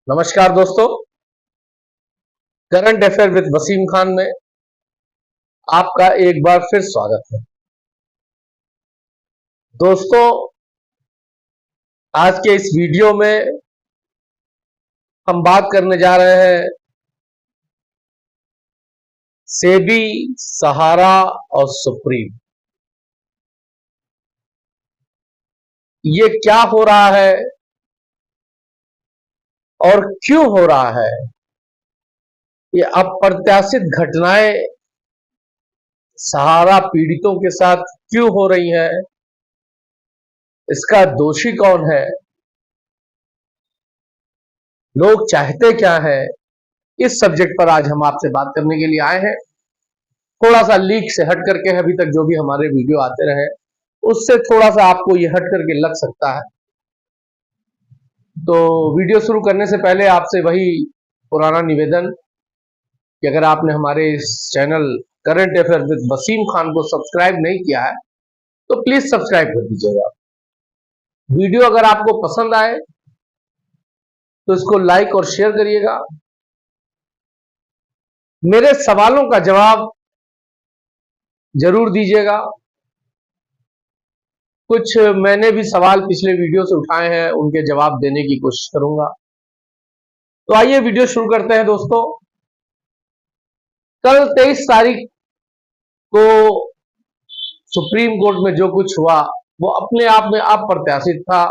नमस्कार दोस्तों, current affair with Wasim Khan में आपका एक बार फिर स्वागत है। दोस्तों, आज के इस वीडियो में हम बात करने जा रहे हैं सेबी, सहारा और सुप्रीम। ये क्या हो रहा है और क्यों हो रहा है? ये अप्रत्याशित घटनाएं सहारा पीड़ितों के साथ क्यों हो रही हैं? इसका दोषी कौन है? लोग चाहते क्या है? इस सब्जेक्ट पर आज हम आपसे बात करने के लिए आए हैं। थोड़ा सा लीक से हट करके अभी तक जो भी हमारे वीडियो आते रहे उससे थोड़ा सा आपको ये हट करके लग सकता है। तो वीडियो शुरू करने से पहले आपसे वही पुराना निवेदन कि अगर आपने हमारे इस channel current affair with Wasim Khan को सब्सक्राइब नहीं किया है तो प्लीज सब्सक्राइब कर दीजिएगा। वीडियो अगर आपको पसंद आए तो इसको लाइक और शेयर करिएगा। मेरे सवालों का जवाब जरूर दीजिएगा। कुछ मैंने भी सवाल पिछले वीडियो से उठाए हैं, उनके जवाब देने की कोशिश करूंगा। तो आइए वीडियो शुरू करते हैं दोस्तों। कल 23 तारीख को सुप्रीम कोर्ट में जो कुछ हुआ वो अपने आप में अप्रत्याशित था,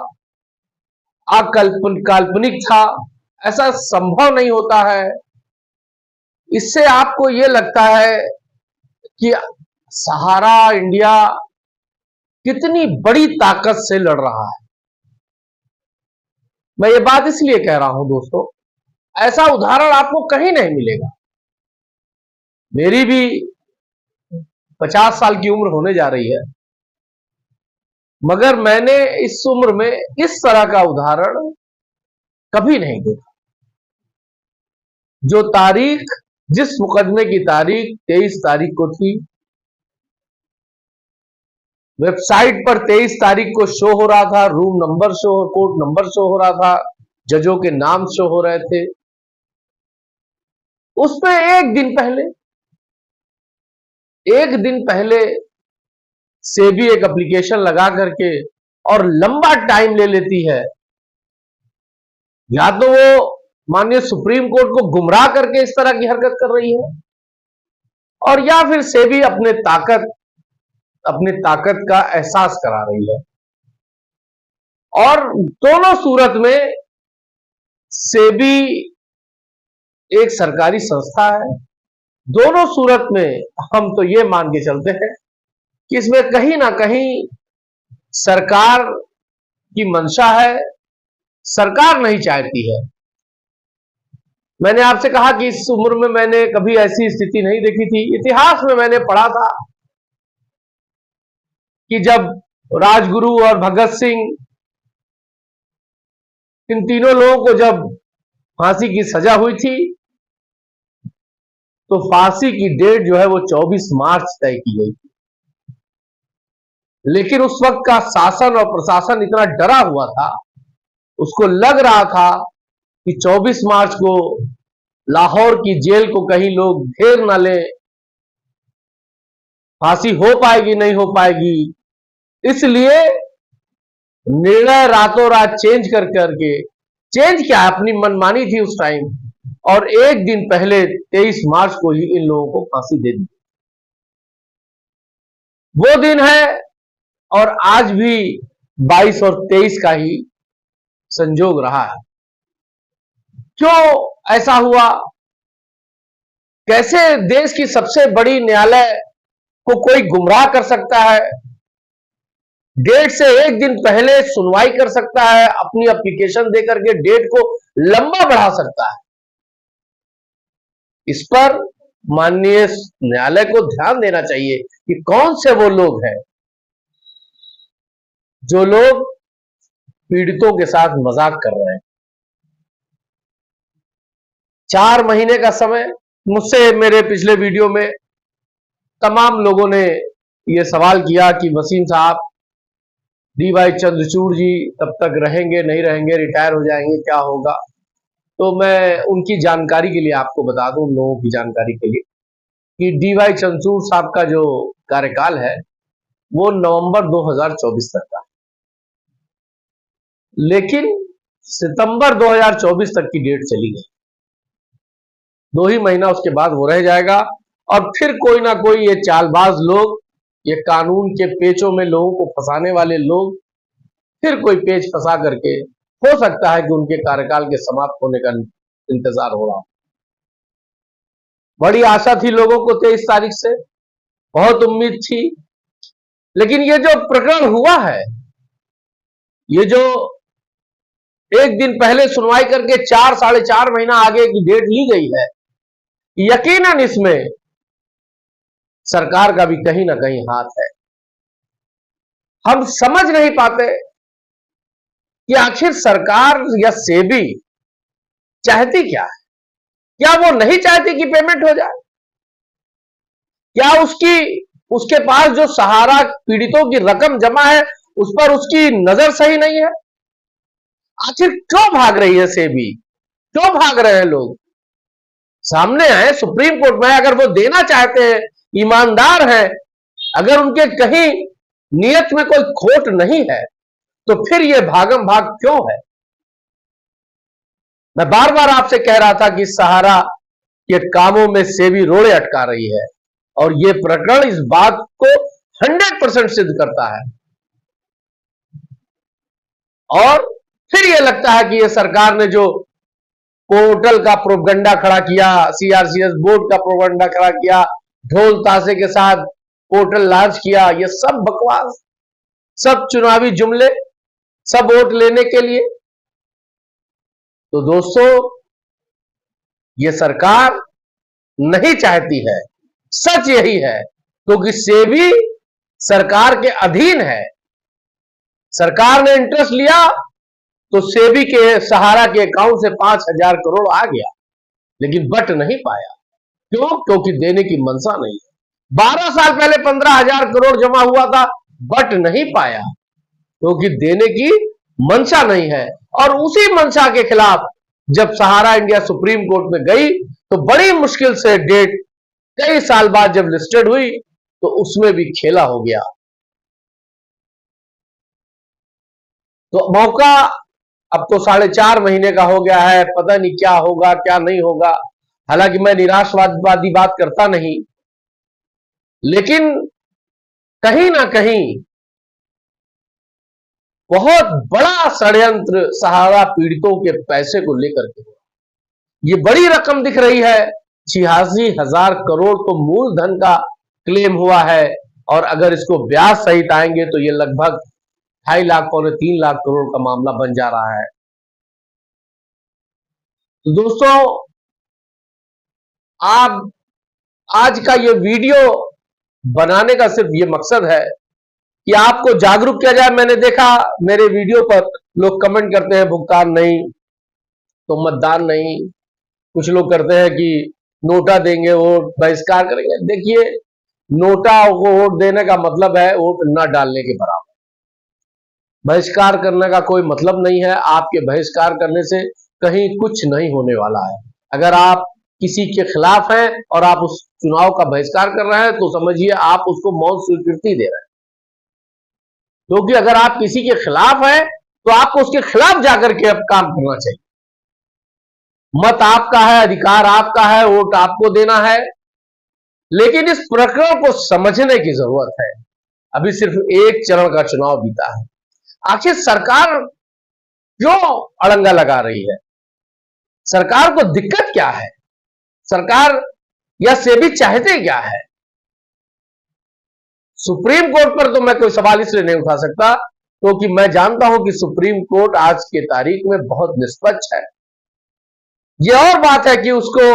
काल्पनिक था। ऐसा संभव नहीं होता है। इससे आपको यह लगता है कि सहारा इंडिया कितनी बड़ी ताकत से लड़ रहा है। मैं ये बात इसलिए कह रहा हूं दोस्तों, ऐसा उदाहरण आपको कहीं नहीं मिलेगा। मेरी भी 50 साल की उम्र होने जा रही है, मगर मैंने इस उम्र में इस तरह का उदाहरण कभी नहीं देखा। जो तारीख, जिस मुकदमे की तारीख 23 तारीख को थी, वेबसाइट पर 23 तारीख को शो हो रहा था, room number show, court number show हो रहा था, जजों के नाम शो हो रहे थे। उसमें एक दिन पहले सेबी एक एप्लीकेशन लगा करके और लंबा टाइम ले लेती है। या तो वो माननीय सुप्रीम कोर्ट को गुमराह करके इस तरह की हरकत कर रही है, और या फिर सेबी अपनी ताकत का एहसास करा रही है। और दोनों सूरत में सेबी एक सरकारी संस्था है। दोनों सूरत में हम तो ये मान के चलते हैं कि इसमें कहीं ना कहीं सरकार की मंशा है, सरकार नहीं चाहती है। मैंने आपसे कहा कि इस उम्र में मैंने कभी ऐसी स्थिति नहीं देखी थी। इतिहास में मैंने पढ़ा था कि जब राजगुरु और भगत सिंह, इन तीनों लोगों को जब फांसी की सजा हुई थी तो फांसी की डेट जो है वो 24 मार्च तय की गई थी। लेकिन उस वक्त का शासन और प्रशासन इतना डरा हुआ था, उसको लग रहा था कि 24 मार्च को लाहौर की जेल को कहीं लोग घेर ना ले, फांसी हो पाएगी नहीं हो पाएगी, इसलिए निर्णय रातों रात चेंज करके, चेंज क्या, अपनी मनमानी थी उस टाइम, और एक दिन पहले 23 मार्च को ही इन लोगों को फांसी दे दी। वो दिन है और आज भी 22 और 23 का ही संजोग रहा है। क्यों ऐसा हुआ? कैसे देश की सबसे बड़ी न्यायालय को कोई गुमराह कर सकता है, डेट से एक दिन पहले सुनवाई कर सकता है, अपनी एप्लीकेशन देकर के डेट को लंबा बढ़ा सकता है? इस पर माननीय न्यायालय को ध्यान देना चाहिए कि कौन से वो लोग हैं जो लोग पीड़ितों के साथ मजाक कर रहे हैं। 4 महीने का समय, मुझसे मेरे पिछले वीडियो में तमाम लोगों ने यह सवाल किया कि वसीम साहब, DY चंद्रचूड़ जी तब तक रहेंगे नहीं रहेंगे, रिटायर हो जाएंगे, क्या होगा? तो मैं उनकी जानकारी के लिए आपको बता दूं, उन लोगों की जानकारी के लिए, कि DY चंद्रचूड़ साहब का जो कार्यकाल है वो नवंबर 2024 तक का, लेकिन सितंबर 2024 तक की डेट चली गई। 2 ही महीना उसके बाद वो रह जाएगा और फिर कोई ना कोई ये चालबाज लोग, ये कानून के पेचों में लोगों को फंसाने वाले लोग, फिर कोई पेच फंसा करके, हो सकता है कि उनके कार्यकाल के समाप्त होने का इंतजार हो रहा हो। बड़ी आशा थी लोगों को 23 तारीख से, बहुत उम्मीद थी, लेकिन ये जो प्रकरण हुआ है, ये जो एक दिन पहले सुनवाई करके 4-4.5 महीना आगे की डेट ली गई है, यकीनन इसमें सरकार का भी कहीं ना कहीं हाथ है। हम समझ नहीं पाते कि आखिर सरकार या सेबी चाहती क्या है। क्या वो नहीं चाहती कि पेमेंट हो जाए? क्या उसके पास जो सहारा पीड़ितों की रकम जमा है उस पर उसकी नजर सही नहीं है? आखिर क्यों भाग रही है सेबी? क्यों भाग रहे हैं लोग? सामने आए सुप्रीम कोर्ट में, अगर वो देना चाहते हैं, ईमानदार हैं, अगर उनके कहीं नियत में कोई खोट नहीं है, तो फिर ये भागम भाग क्यों है? मैं बार बार आपसे कह रहा था कि सहारा के कामों में सेबी रोड़े अटका रही है, और ये प्रकरण इस बात को 100% सिद्ध करता है। और फिर ये लगता है कि ये सरकार ने जो पोर्टल का प्रोपगंडा खड़ा किया, CRCS बोर्ड का प्रोपगंडा खड़ा किया, ढोल ताशे के साथ पोर्टल लॉन्च किया, ये सब बकवास, सब चुनावी जुमले, सब वोट लेने के लिए। तो दोस्तों, ये सरकार नहीं चाहती है, सच यही है, क्योंकि सेबी सरकार के अधीन है। सरकार ने इंटरेस्ट लिया तो सेबी के सहारा के अकाउंट से 5,000 करोड़ आ गया, लेकिन बट नहीं पाया। क्यों? क्योंकि देने की मंशा नहीं है। 12 साल पहले 15,000 करोड़ जमा हुआ था, बट नहीं पाया क्योंकि देने की मंशा नहीं है। और उसी मंशा के खिलाफ जब सहारा इंडिया सुप्रीम कोर्ट में गई तो बड़ी मुश्किल से डेट कई साल बाद जब लिस्टेड हुई तो उसमें भी खेला हो गया। तो मौका अब तो 4.5 महीने का हो गया है, पता नहीं क्या होगा क्या नहीं होगा। हालांकि मैं निराशवादी बात करता नहीं, लेकिन कहीं ना कहीं बहुत बड़ा षड्यंत्र सहारा पीड़ितों के पैसे को लेकर के, ये बड़ी रकम दिख रही है। 86,000 करोड़ तो मूलधन का क्लेम हुआ है, और अगर इसको ब्याज सहित आएंगे तो ये लगभग 2.5 लाख पौने 3 लाख करोड़ का मामला बन जा रहा है। तो दोस्तों, आप आज का ये वीडियो बनाने का सिर्फ ये मकसद है कि आपको जागरूक किया जाए। मैंने देखा मेरे वीडियो पर लोग कमेंट करते हैं भुगतान नहीं तो मतदान नहीं, कुछ लोग करते हैं कि नोटा देंगे वोट बहिष्कार करेंगे। देखिए, नोटा को वोट देने का मतलब है वोट न डालने के बराबर। बहिष्कार करने का कोई मतलब नहीं है। आपके बहिष्कार करने से कहीं कुछ नहीं होने वाला है। अगर आप किसी के खिलाफ हैं और आप उस चुनाव का बहिष्कार कर रहे हैं तो समझिए आप उसको मौत स्वीकृति दे रहे हैं। क्योंकि अगर आप किसी के खिलाफ हैं तो आपको उसके खिलाफ जाकर के अब काम करना चाहिए। मत आपका है, अधिकार आपका है, वोट आपको देना है, लेकिन इस प्रकरण को समझने की जरूरत है। अभी सिर्फ एक चरण का चुनाव बीता है। आखिर सरकार क्यों अड़ंगा लगा रही है? सरकार को दिक्कत क्या है? सरकार या सेबी चाहते क्या है? सुप्रीम कोर्ट पर तो मैं कोई सवाल इसलिए नहीं उठा सकता क्योंकि मैं जानता हूं कि सुप्रीम कोर्ट आज के तारीख में बहुत निष्पक्ष है। यह और बात है कि उसको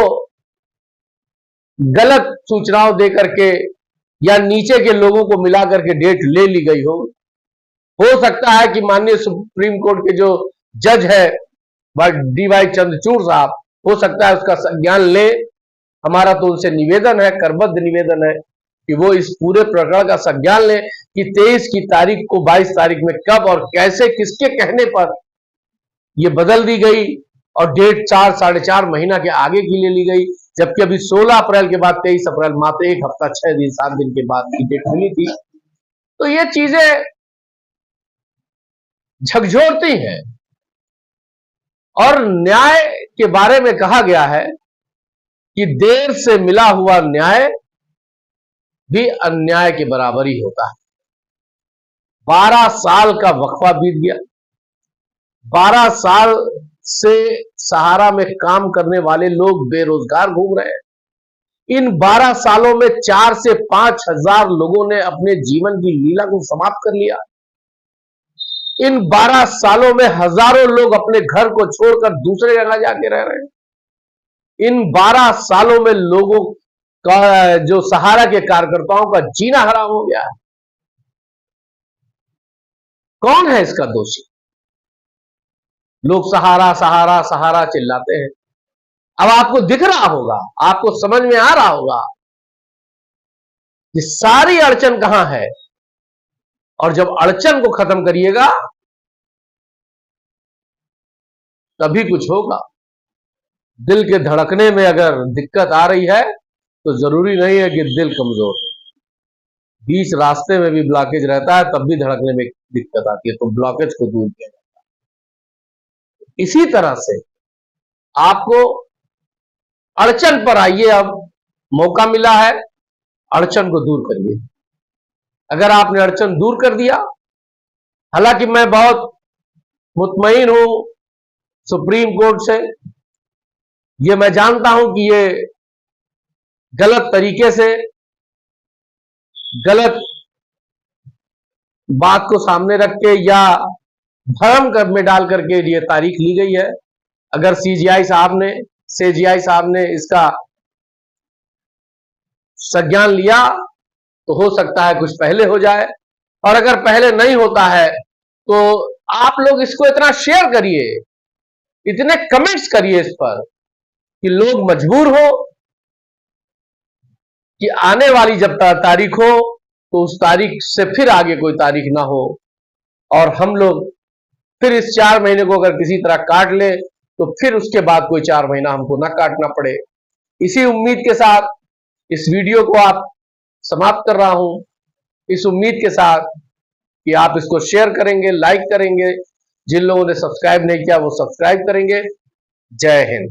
गलत सूचनाओं दे करके या नीचे के लोगों को मिला करके डेट ले ली गई हो सकता है कि माननीय सुप्रीम कोर्ट के जो जज है DY चंद्रचूड़ साहब, हो सकता है उसका संज्ञान ले। हमारा तो उनसे निवेदन है, करबद्ध निवेदन है कि वो इस पूरे प्रकरण का संज्ञान लें कि 23 की तारीख को 22 तारीख में कब और कैसे किसके कहने पर ये बदल दी गई और डेट 4-4.5 महीना के आगे की ले ली गई, जबकि अभी 16 अप्रैल के बाद 23 अप्रैल मात्र 1 हफ्ता 6 दिन 7 दिन के बाद की डेट मिली थी। तो ये चीजें झकझोरती हैं और न्याय के बारे में कहा गया है कि देर से मिला हुआ न्याय भी अन्याय के बराबर ही होता है। 12 साल का वक्फा बीत गया। 12 साल से सहारा में काम करने वाले लोग बेरोजगार घूम रहे हैं। इन 12 सालों में 4 से 5 हजार लोगों ने अपने जीवन की लीला को समाप्त कर लिया। इन 12 सालों में हजारों लोग अपने घर को छोड़कर दूसरे जगह जाके रह रहे हैं। इन 12 सालों में लोगों का, जो सहारा के कार्यकर्ताओं का जीना हराम हो गया है। कौन है इसका दोषी? लोग सहारा सहारा सहारा चिल्लाते हैं। अब आपको दिख रहा होगा, आपको समझ में आ रहा होगा कि सारी अड़चन कहां है, और जब अड़चन को खत्म करिएगा तभी कुछ होगा। दिल के धड़कने में अगर दिक्कत आ रही है तो जरूरी नहीं है कि दिल कमजोर हो। बीच रास्ते में भी ब्लॉकेज रहता है, तब भी धड़कने में दिक्कत आती है, तो ब्लॉकेज को दूर किया जाता है। इसी तरह से आपको अड़चन पर आइए, अब मौका मिला है, अड़चन को दूर करिए। अगर आपने अड़चन दूर कर दिया, हालांकि मैं बहुत मुतमईन हूं सुप्रीम कोर्ट से, ये मैं जानता हूं कि ये गलत तरीके से गलत बात को सामने रख के या भ्रम में डाल करके ये तारीख ली गई है। अगर सीजीआई साहब ने इसका संज्ञान लिया तो हो सकता है कुछ पहले हो जाए, और अगर पहले नहीं होता है तो आप लोग इसको इतना शेयर करिए, इतने कमेंट्स करिए इस पर कि लोग मजबूर हो कि आने वाली जब तारीख हो तो उस तारीख से फिर आगे कोई तारीख ना हो, और हम लोग फिर इस 4 महीने को अगर किसी तरह काट ले तो फिर उसके बाद कोई 4 महीना हमको ना काटना पड़े। इसी उम्मीद के साथ इस वीडियो को आप समाप्त कर रहा हूं, इस उम्मीद के साथ कि आप इसको शेयर करेंगे, लाइक करेंगे, जिन लोगों ने सब्सक्राइब नहीं किया वो सब्सक्राइब करेंगे। जय हिंद।